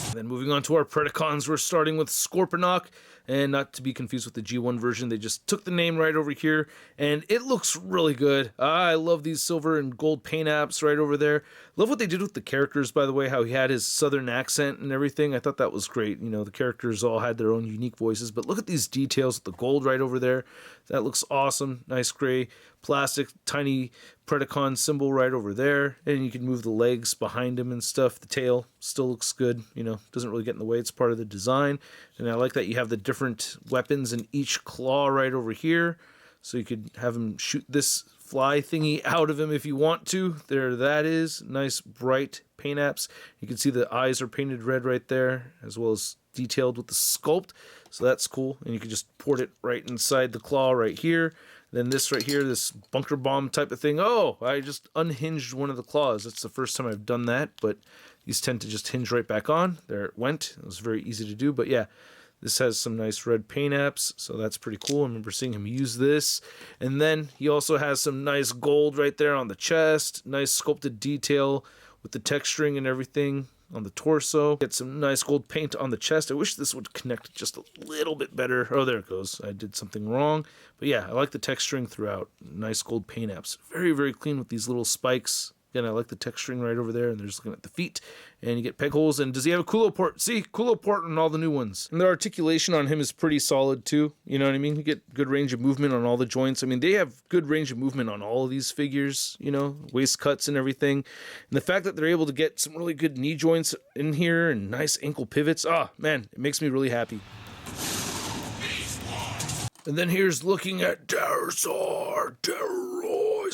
And then moving on to our Predacons, we're starting with Scorponok, and not to be confused with the G1 version, they just took the name right over here, and it looks really good. I love these silver and gold paint apps right over there. Love what they did with the characters, by the way, how he had his southern accent and everything. I thought that was great. You know, the characters all had their own unique voices, but look at these details with the gold right over there. That looks awesome. Nice gray plastic, tiny Predacon symbol right over there, and you can move the legs behind him and stuff. The tail still looks good, you know, doesn't really get in the way. It's part of the design, and I like that you have the different weapons in each claw right over here, so you could have him shoot this fly thingy out of him if you want to. There that is. Nice bright paint apps. You can see the eyes are painted red right there, as well as detailed with the sculpt, so that's cool. And you can just port it right inside the claw right here. Then this right here, this bunker bomb type of thing. Oh, I just unhinged one of the claws. That's the first time I've done that, but these tend to just hinge right back on. There it went. It was very easy to do, but yeah, this has some nice red paint apps, so that's pretty cool. I remember seeing him use this. And then he also has some nice gold right there on the chest. Nice sculpted detail with the texturing and everything on the torso. Get some nice gold paint on the chest. I wish this would connect just a little bit better. Oh, there it goes. I did something wrong. But yeah, I like the texturing throughout. Nice gold paint apps. Very, very clean with these little spikes. Again, I like the texturing right over there, and they're just looking at the feet, and you get peg holes. And does he have a culo port? See, culo port on all the new ones. And the articulation on him is pretty solid too. You know what I mean? You get good range of movement on all the joints. I mean, they have good range of movement on all of these figures, you know, waist cuts and everything. And the fact that they're able to get some really good knee joints in here and nice ankle pivots, man, it makes me really happy. And then here's looking at Terrorsaur.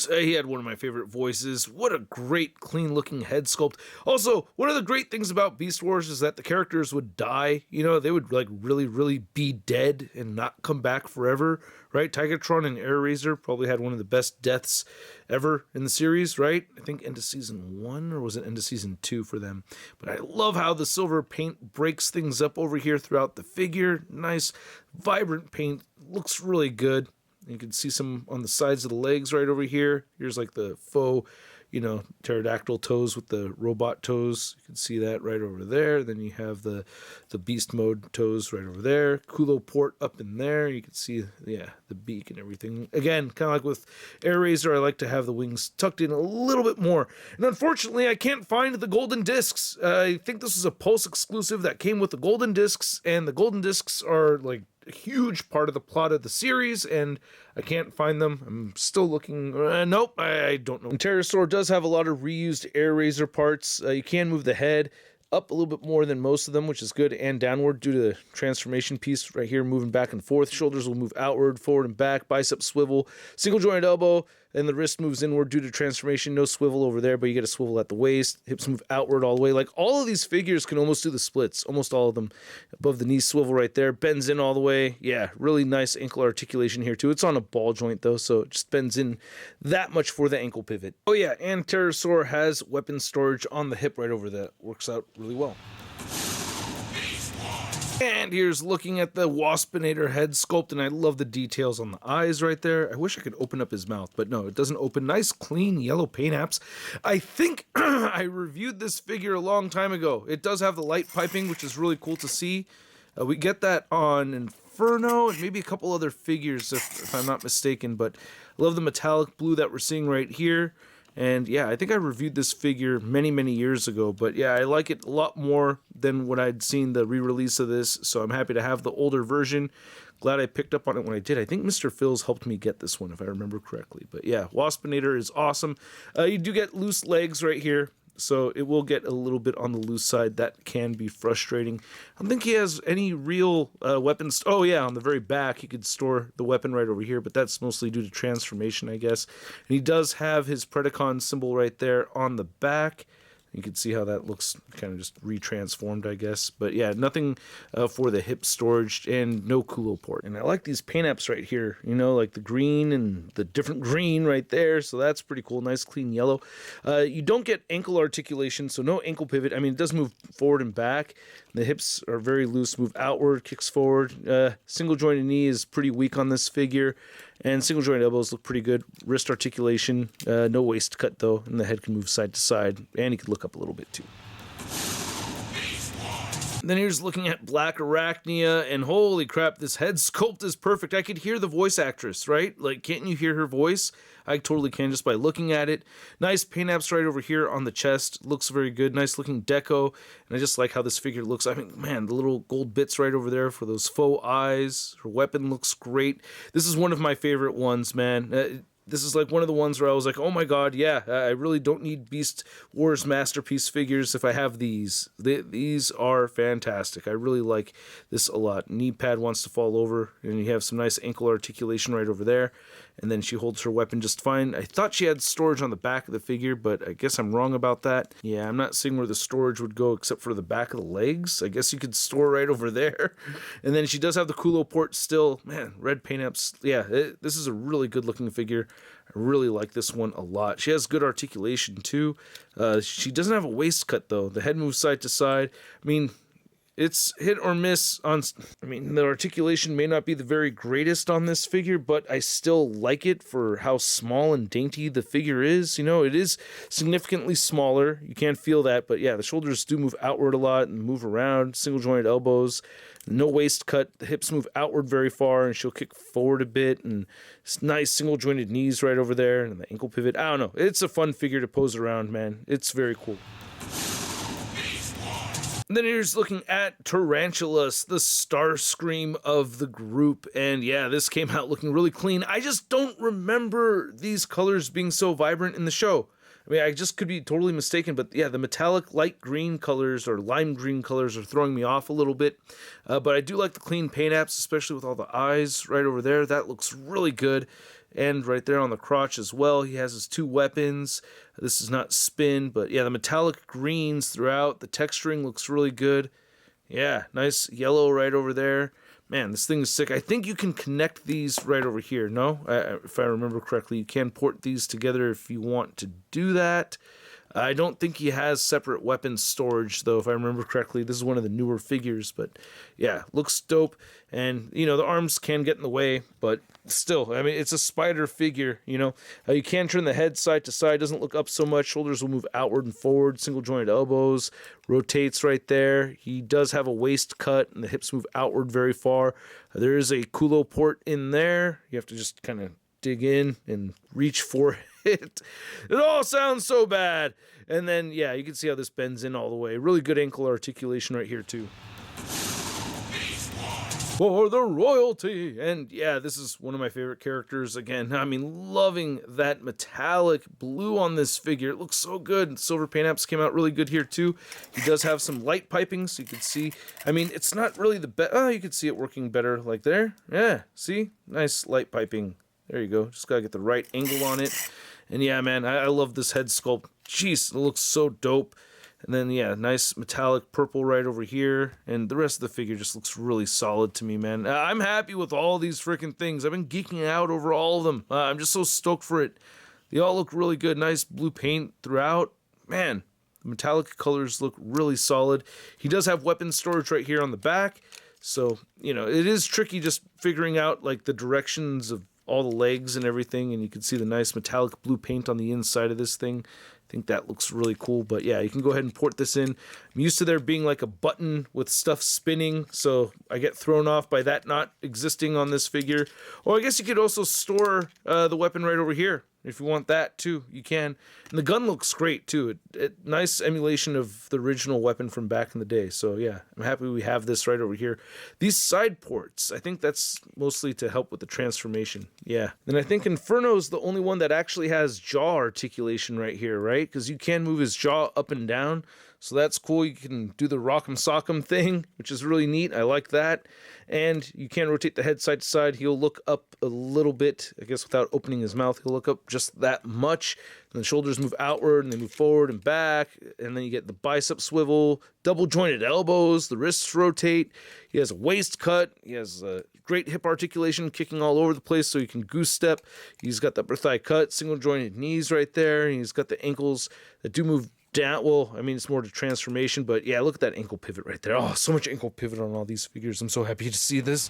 He had one of my favorite voices. What a great, clean-looking head sculpt. Also, one of the great things about Beast Wars is that the characters would die. You know, they would, like, really, really be dead and not come back forever, right? Tigatron and Air probably had one of the best deaths ever in the series, right? I think end of season 1, or was it end of season 2 for them? But I love how the silver paint breaks things up over here throughout the figure. Nice, vibrant paint. Looks really good. You can see some on the sides of the legs right over here. Here's like the faux, you know, pterodactyl toes with the robot toes. You can see that right over there. Then you have the beast mode toes right over there. Culo port up in there. You can see, yeah, the beak and everything. Again, kind of like with Air I like to have the wings tucked in a little bit more. And unfortunately, I can't find the golden discs. I think this is a Pulse exclusive that came with the golden discs, and the golden discs are like a huge part of the plot of the series, and I can't find them. I'm still looking. Nope, I don't know. And Terrorsaur does have a lot of reused Air parts. You can move the head up a little bit more than most of them, which is good, and downward due to the transformation piece right here, moving back and forth. Shoulders will move outward, forward, and back. Bicep swivel, single jointed elbow, and the wrist moves inward due to transformation. No swivel over there, but you get a swivel at the waist. Hips move outward all the way. Like, all of these figures can almost do the splits, almost all of them. Above the knee swivel right there, bends in all the way. Yeah, really nice ankle articulation here too. It's on a ball joint though, so it just bends in that much for the ankle pivot. Oh yeah, and Terrorsaur has weapon storage on the hip right over that. Works out really well. And here's looking at the Waspinator head sculpt, and I love the details on the eyes right there. I wish I could open up his mouth, but no, it doesn't open. Nice, clean, yellow paint apps. I think I reviewed this figure a long time ago. It does have the light piping, which is really cool to see. We get that on Inferno and maybe a couple other figures, if I'm not mistaken, but I love the metallic blue that we're seeing right here. And yeah, I think I reviewed this figure many, many years ago, but yeah, I like it a lot more than when I'd seen the re-release of this, so I'm happy to have the older version. Glad I picked up on it when I did. I think Mr. Phil's helped me get this one, if I remember correctly. But yeah, Waspinator is awesome. You do get loose legs right here, so it will get a little bit on the loose side. That can be frustrating. I don't think he has any real weapons. Oh yeah, on the very back he could store the weapon right over here, but that's mostly due to transformation, I guess. And he does have his Predacon symbol right there on the back. You can see how that looks kind of just retransformed, I guess. But yeah, nothing for the hip storage and no culo port. And I like these paint apps right here, you know, like the green and the different green right there. So that's pretty cool. Nice clean yellow. You don't get ankle articulation, so no ankle pivot. I mean, it does move forward and back. The hips are very loose, move outward, kicks forward. Single jointed knee is pretty weak on this figure. And single jointed elbows look pretty good. Wrist articulation, no waist cut though, and the head can move side to side, and he can look up a little bit too. Then here's looking at Black Arachnia, and holy crap, this head sculpt is perfect. I could hear the voice actress, right? Like, can't you hear her voice? I totally can just by looking at it. Nice paint apps right over here on the chest. Looks very good. Nice looking deco. And I just like how this figure looks. I mean, man, the little gold bits right over there for those faux eyes. Her weapon looks great. This is one of my favorite ones, man. This is like one of the ones where I was like, oh my god, yeah, I really don't need Beast Wars Masterpiece figures if I have these. These are fantastic. I really like this a lot. Knee pad wants to fall over, and you have some nice ankle articulation right over there. And then she holds her weapon just fine. I thought she had storage on the back of the figure, but I guess I'm wrong about that. Yeah, I'm not seeing where the storage would go except for the back of the legs. I guess you could store right over there. And then she does have the culo port still. Man, red paint apps. Yeah, this is a really good looking figure. I really like this one a lot. She has good articulation too. She doesn't have a waist cut though. The head moves side to side. I mean, it's hit or miss on, I mean, the articulation may not be the very greatest on this figure, but I still like it for how small and dainty the figure is. You know, it is significantly smaller. You can't feel that, but yeah, the shoulders do move outward a lot and move around. Single jointed elbows, no waist cut. The hips move outward very far, and she'll kick forward a bit, and it's nice single jointed knees right over there, and the ankle pivot. I don't know. It's a fun figure to pose around, man. It's very cool. And then here's looking at Tarantulas, the Starscream of the group. And yeah, this came out looking really clean. I just don't remember these colors being so vibrant in the show. I mean, I just could be totally mistaken, but yeah, the metallic light green colors or lime green colors are throwing me off a little bit. But I do like the clean paint apps, especially with all the eyes right over there. That looks really good. And right there on the crotch as well, he has his two weapons. This is not spin, but yeah, the metallic greens throughout. The texturing looks really good. Yeah, nice yellow right over there. Man, this thing is sick. I think you can connect these right over here, no? If I remember correctly, you can port these together if you want to do that. I don't think he has separate weapon storage, though, if I remember correctly. This is one of the newer figures, but yeah, looks dope. And, you know, the arms can get in the way, but still, I mean, it's a spider figure, you know. You can turn the head side to side, doesn't look up so much. Shoulders will move outward and forward, single jointed elbows, rotates right there. He does have a waist cut, and the hips move outward very far. There is a culo port in there. You have to just kind of dig in and reach for it. It all sounds so bad. And then, yeah, you can see how this bends in all the way. Really good ankle articulation right here, too. For the royalty. And yeah, this is one of my favorite characters again. I mean, loving that metallic blue on this figure. It looks so good. Silver paint apps came out really good here too. He does have some light piping, so you can see. I mean, it's not really the best. Oh, you can see it working better like there. Yeah, see? Nice light piping. There you go. Just gotta get the right angle on it. And yeah, man, I love this head sculpt. Jeez, it looks so dope. And then, yeah, nice metallic purple right over here. And the rest of the figure just looks really solid to me, man. I'm happy with all these freaking things. I've been geeking out over all of them. I'm just so stoked for it. They all look really good. Nice blue paint throughout. Man, the metallic colors look really solid. He does have weapon storage right here on the back. So, you know, it is tricky just figuring out, like, the directions of all the legs and everything, and you can see the nice metallic blue paint on the inside of this thing. I think that looks really cool, but yeah, you can go ahead and port this in. I'm used to there being like a button with stuff spinning, so I get thrown off by that not existing on this figure. Or I guess you could also store the weapon right over here. If you want that too, you can. And the gun looks great too. Nice emulation of the original weapon from back in the day. So yeah, I'm happy we have this right over here. These side ports, I think that's mostly to help with the transformation. Yeah. Then I think Inferno is the only one that actually has jaw articulation right here, right? Because you can move his jaw up and down. So that's cool. You can do the rock'em sock'em thing, which is really neat. I like that. And you can rotate the head side to side. He'll look up a little bit, I guess without opening his mouth, he'll look up just that much. And the shoulders move outward and they move forward and back. And then you get the bicep swivel, double jointed elbows, the wrists rotate. He has a waist cut. He has a great hip articulation, kicking all over the place so he can goose step. He's got the upper thigh cut, single jointed knees right there. And he's got the ankles that do move down. Well, I mean, it's more to transformation, but yeah, look at that ankle pivot right there. Oh, so much ankle pivot on all these figures. I'm so happy to see this.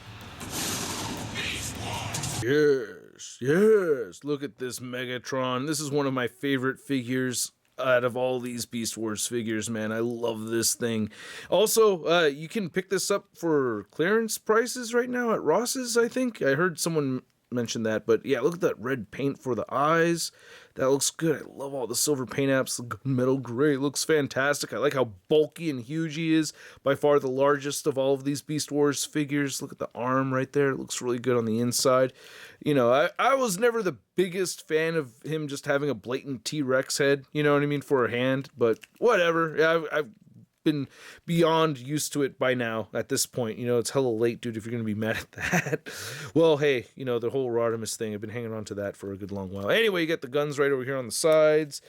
Yes. Look at this Megatron. This is one of my favorite figures out of all these Beast Wars figures, man. I love this thing. Also, you can pick this up for clearance prices right now at Ross's, I think. I heard someone mention that, but yeah, look at that red paint for the eyes. That looks good. I love all the silver paint apps. The metal gray looks fantastic. I like how bulky and huge he is. By far the largest of all of these Beast Wars figures. Look at the arm right there. It looks really good on the inside. You know, I was never the biggest fan of him just having a blatant T-Rex head, you know what I mean, for a hand, but whatever. Yeah, I've been beyond used to it by now at this point. You know, it's hella late, dude, if you're gonna be mad at that. Well, hey, you know, the whole Rodimus thing, I've been hanging on to that for a good long while. Anyway, you got the guns right over here on the sides,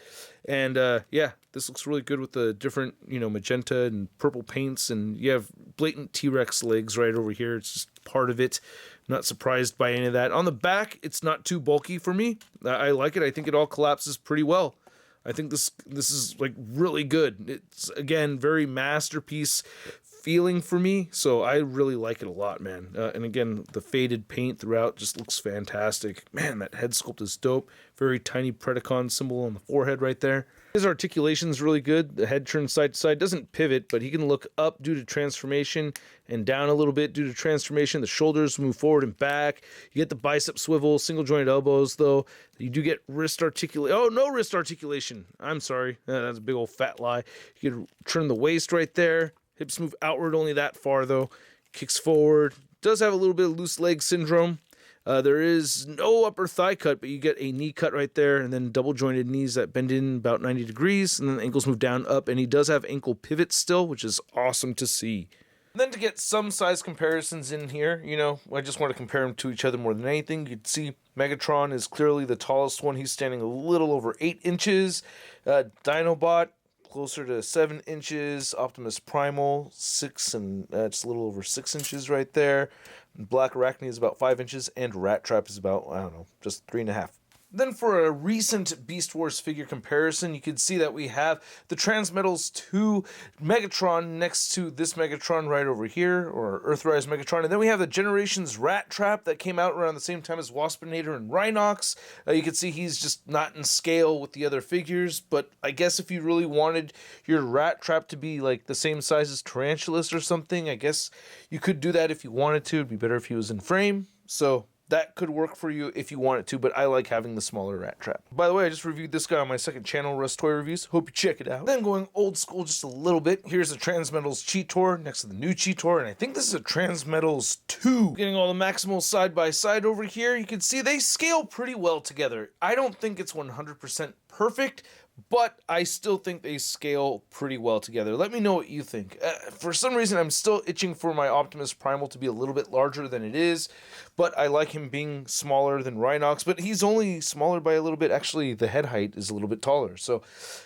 and yeah, this looks really good with the different, you know, magenta and purple paints, and you have blatant T-Rex legs right over here. It's just part of it. Not surprised by any of that. On the back, it's not too bulky for me. I like it. I think it all collapses pretty well. I think this is like really good. It's, again, very masterpiece feeling for me, so I really like it a lot, man. And again, the faded paint throughout just looks fantastic. Man, that head sculpt is dope. Very tiny Predacon symbol on the forehead right there. His articulation is really good. The head turns side to side. Doesn't pivot, but he can look up due to transformation and down a little bit due to transformation. The shoulders move forward and back. You get the bicep swivel, single jointed elbows, though. You do get wrist articulation. Oh, no wrist articulation. I'm sorry. That's a big old fat lie. You can turn the waist right there. Hips move outward only that far, though. Kicks forward. Does have a little bit of loose leg syndrome. There is no upper thigh cut, but you get a knee cut right there, and then double jointed knees that bend in about 90 degrees, and then the ankles move down, up, and he does have ankle pivots still, which is awesome to see. And then to get some size comparisons in here, you know, I just want to compare them to each other more than anything. You can see Megatron is clearly the tallest one. He's standing a little over 8 inches. Dinobot, closer to 7 inches. Optimus Primal, 6 and it's a little over 6 inches right there. Black Arachne is about 5 inches, and Rat Trap is about, I don't know, just 3.5. Then for a recent Beast Wars figure comparison, you can see that we have the Transmetals 2 Megatron next to this Megatron right over here, or Earthrise Megatron. And then we have the Generations Rat Trap that came out around the same time as Waspinator and Rhinox. You can see he's just not in scale with the other figures, but I guess if you really wanted your Rat Trap to be like the same size as Tarantulas or something, I guess you could do that if you wanted to. It'd be better if he was in frame. So that could work for you if you want it to, but I like having the smaller Rat Trap. By the way, I just reviewed this guy on my second channel, Russ Toy Reviews. Hope you check it out. Then going old school just a little bit, here's the Transmetals Cheetor next to the new Cheetor, and I think this is a Transmetals 2. Getting all the Maximals side by side over here, you can see they scale pretty well together. I don't think it's 100% perfect, but I still think they scale pretty well together. Let me know what you think. For some reason, I'm still itching for my Optimus Primal to be a little bit larger than it is, but I like him being smaller than Rhinox, but he's only smaller by a little bit. Actually, the head height is a little bit taller. So,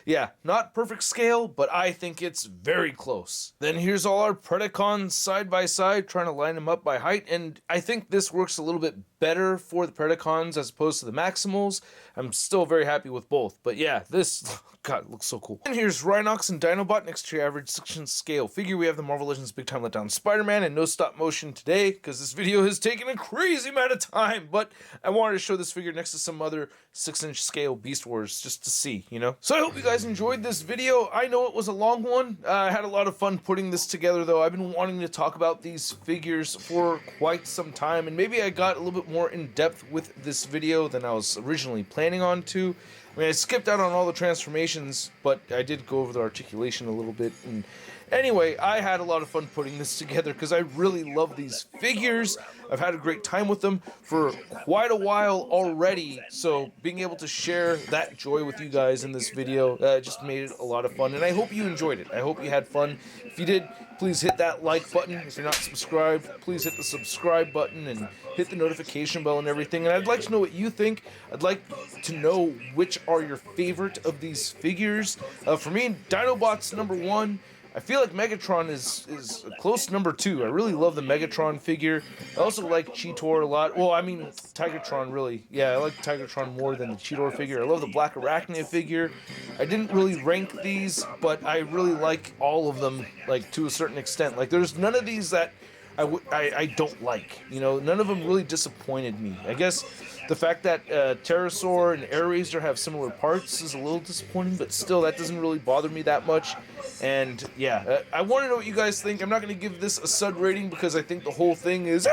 yeah, not perfect scale, but I think it's very close. Then here's all our Predacons side by side, trying to line them up by height, and I think this works a little bit better for the Predacons as opposed to the Maximals. I'm still very happy with both, but yeah, this, God, it looks so cool. And here's Rhinox and Dinobot next to your average 6-inch scale figure. We have the Marvel Legends Big Time Letdown Spider-Man and no stop motion today, because this video has taken a crazy amount of time, but I wanted to show this figure next to some other 6-inch scale Beast Wars just to see, you know? So I hope you guys enjoyed this video. I know it was a long one. I had a lot of fun putting this together, though. I've been wanting to talk about these figures for quite some time, and maybe I got a little bit more in depth with this video than I was originally planning on to. I mean, I skipped out on all the transformations, but I did go over the articulation a little bit. And anyway, I had a lot of fun putting this together because I really love these figures. I've had a great time with them for quite a while already, so being able to share that joy with you guys in this video just made it a lot of fun, and I hope you enjoyed it. I hope you had fun. If you did, please hit that like button. If you're not subscribed, please hit the subscribe button and hit the notification bell and everything. And I'd like to know what you think. I'd like to know which are your favorite of these figures. For me, Dinobot's number 1. I feel like Megatron is a close number 2. I really love the Megatron figure. I also like Cheetor a lot. Well, I mean, Tigertron, really. Yeah, I like Tigertron more than the Cheetor figure. I love the Black Arachnia figure. I didn't really rank these, but I really like all of them, like, to a certain extent. Like, there's none of these that I don't like. You know, none of them really disappointed me. I guess the fact that Pterosaur and Air have similar parts is a little disappointing, but still, that doesn't really bother me that much. And yeah, I want to know what you guys think. I'm not going to give this a sud rating because I think the whole thing is so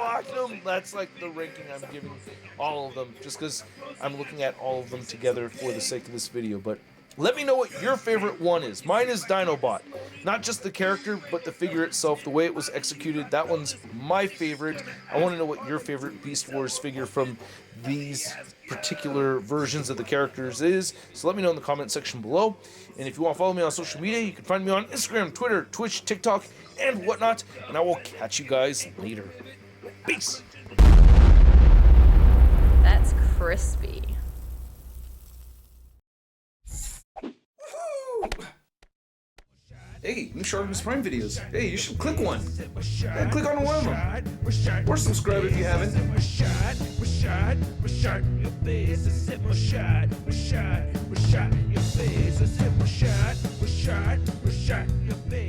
awesome. That's like the ranking I'm giving all of them, just because I'm looking at all of them together for the sake of this video. But let me know what your favorite one is. Mine is Dinobot. Not just the character, but the figure itself, the way it was executed. That one's my favorite. I want to know what your favorite Beast Wars figure from these particular versions of the characters is. So let me know in the comment section below. And if you want to follow me on social media, you can find me on Instagram, Twitter, Twitch, TikTok, and whatnot. And I will catch you guys later. Peace. That's crispy. Hey, new ShartimusPrime videos. Hey, you should click one. Yeah, click on one of them. Or subscribe if you haven't. Your face.